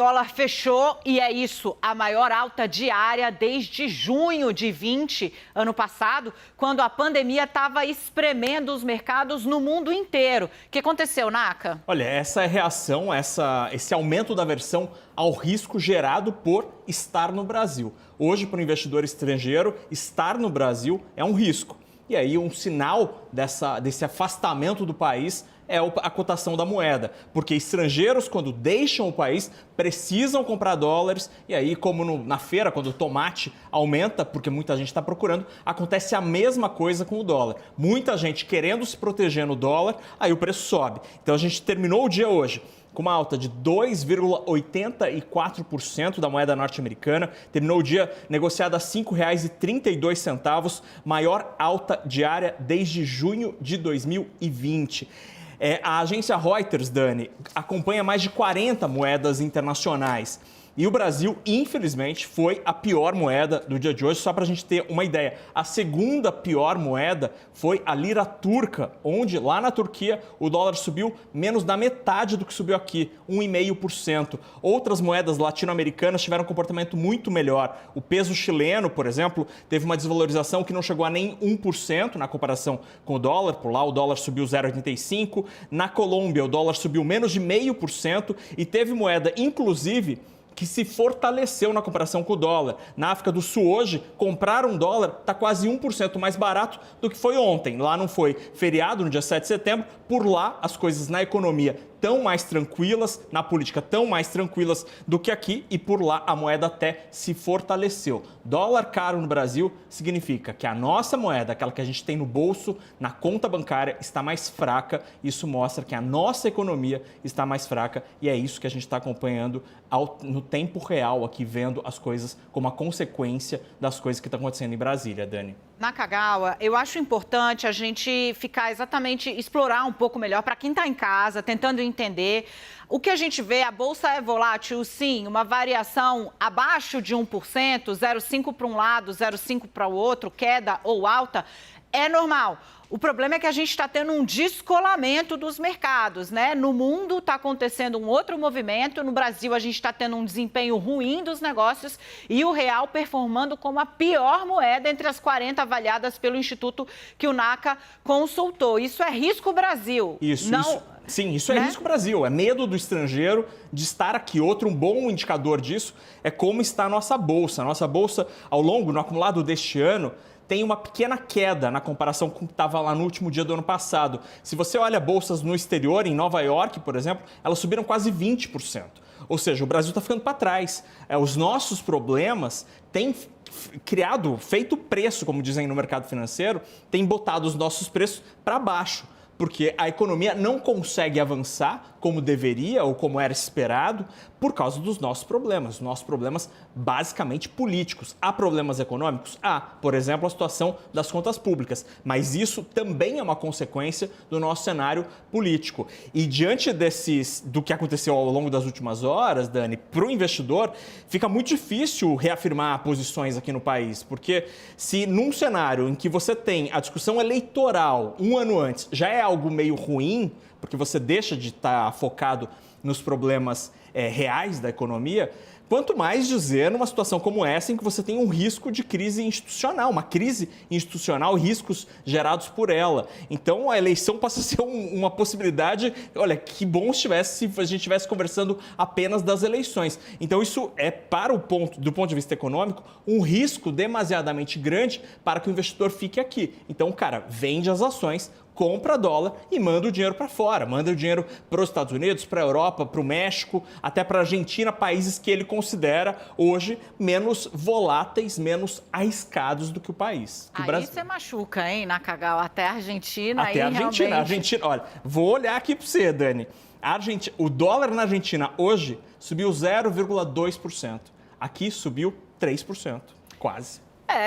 O dólar fechou e é isso, a maior alta diária desde junho de 20, ano passado, quando a pandemia estava espremendo os mercados no mundo inteiro. O que aconteceu, Naka? Olha, essa é a reação, esse aumento da aversão ao risco gerado por estar no Brasil. Hoje, para o investidor estrangeiro, estar no Brasil é um risco. E aí, um sinal desse afastamento do país é a cotação da moeda, porque estrangeiros, quando deixam o país, precisam comprar dólares, e aí, como na feira, quando o tomate aumenta, porque muita gente está procurando, acontece a mesma coisa com o dólar. Muita gente querendo se proteger no dólar, aí o preço sobe. Então, a gente terminou o dia hoje com uma alta de 2,84% da moeda norte-americana, terminou o dia negociada a R$ 5,32, maior alta diária desde junho de 2020. A agência Reuters, Dani, acompanha mais de 40 moedas internacionais. E o Brasil, infelizmente, foi a pior moeda do dia de hoje. Só para a gente ter uma ideia, a segunda pior moeda foi a lira turca, onde lá na Turquia o dólar subiu menos da metade do que subiu aqui, 1,5%. Outras moedas latino-americanas tiveram um comportamento muito melhor. O peso chileno, por exemplo, teve uma desvalorização que não chegou a nem 1% na comparação com o dólar. Por lá o dólar subiu 0,85%. Na Colômbia o dólar subiu menos de 0,5% e teve moeda, inclusive, que se fortaleceu na comparação com o dólar. Na África do Sul hoje, comprar um dólar está quase 1% mais barato do que foi ontem. Lá não foi feriado no dia 7 de setembro, por lá as coisas na economia tão mais tranquilas, na política tão mais tranquilas do que aqui, e por lá a moeda até se fortaleceu. Dólar caro no Brasil significa que a nossa moeda, aquela que a gente tem no bolso, na conta bancária, está mais fraca. Isso mostra que a nossa economia está mais fraca e é isso que a gente está acompanhando no tempo real aqui, vendo as coisas como a consequência das coisas que estão acontecendo em Brasília, Dani. Nakagawa, eu acho importante a gente explorar um pouco melhor para quem está em casa, tentando entender. O que a gente vê, a Bolsa é volátil, sim, uma variação abaixo de 1%, 0,5 para um lado, 0,5 para o outro, queda ou alta, é normal. O problema é que a gente está tendo um descolamento dos mercados, né? No mundo está acontecendo um outro movimento, no Brasil a gente está tendo um desempenho ruim dos negócios e o real performando como a pior moeda entre as 40 avaliadas pelo instituto que o Naka consultou. Isso é risco Brasil. Sim, isso é risco Brasil, é medo do estrangeiro de estar aqui. Outro bom indicador disso é como está a nossa bolsa. A nossa bolsa, no acumulado deste ano, tem uma pequena queda na comparação com o que estava lá no último dia do ano passado. Se você olha bolsas no exterior, em Nova York, por exemplo, elas subiram quase 20%. Ou seja, o Brasil está ficando para trás. Os nossos problemas têm feito preço, como dizem no mercado financeiro, têm botado os nossos preços para baixo, porque a economia não consegue avançar como deveria ou como era esperado por causa dos nossos problemas basicamente políticos. Há problemas econômicos? Há, por exemplo, a situação das contas públicas, mas isso também é uma consequência do nosso cenário político. E diante do que aconteceu ao longo das últimas horas, Dani, para o investidor fica muito difícil reafirmar posições aqui no país, porque se num cenário em que você tem a discussão eleitoral um ano antes já é algo meio ruim, porque você deixa de estar focado nos problemas reais da economia, quanto mais dizer numa situação como essa em que você tem um risco de crise institucional, uma crise institucional, riscos gerados por ela. Então a eleição passa a ser uma possibilidade, olha, que bom se a gente estivesse conversando apenas das eleições. Então isso é, do ponto de vista econômico, um risco demasiadamente grande para que o investidor fique aqui. Então, cara, vende as ações, compra dólar e manda o dinheiro para fora, manda o dinheiro para os Estados Unidos, para a Europa, para o México, até para a Argentina, países que ele considera hoje menos voláteis, menos arriscados do que o país. Aí você machuca, hein, Nakagawa? Até a Argentina. Até a Argentina. Realmente... Argentina, olha, vou olhar aqui para você, Dani. O dólar na Argentina hoje subiu 0,2%. Aqui subiu 3%, quase.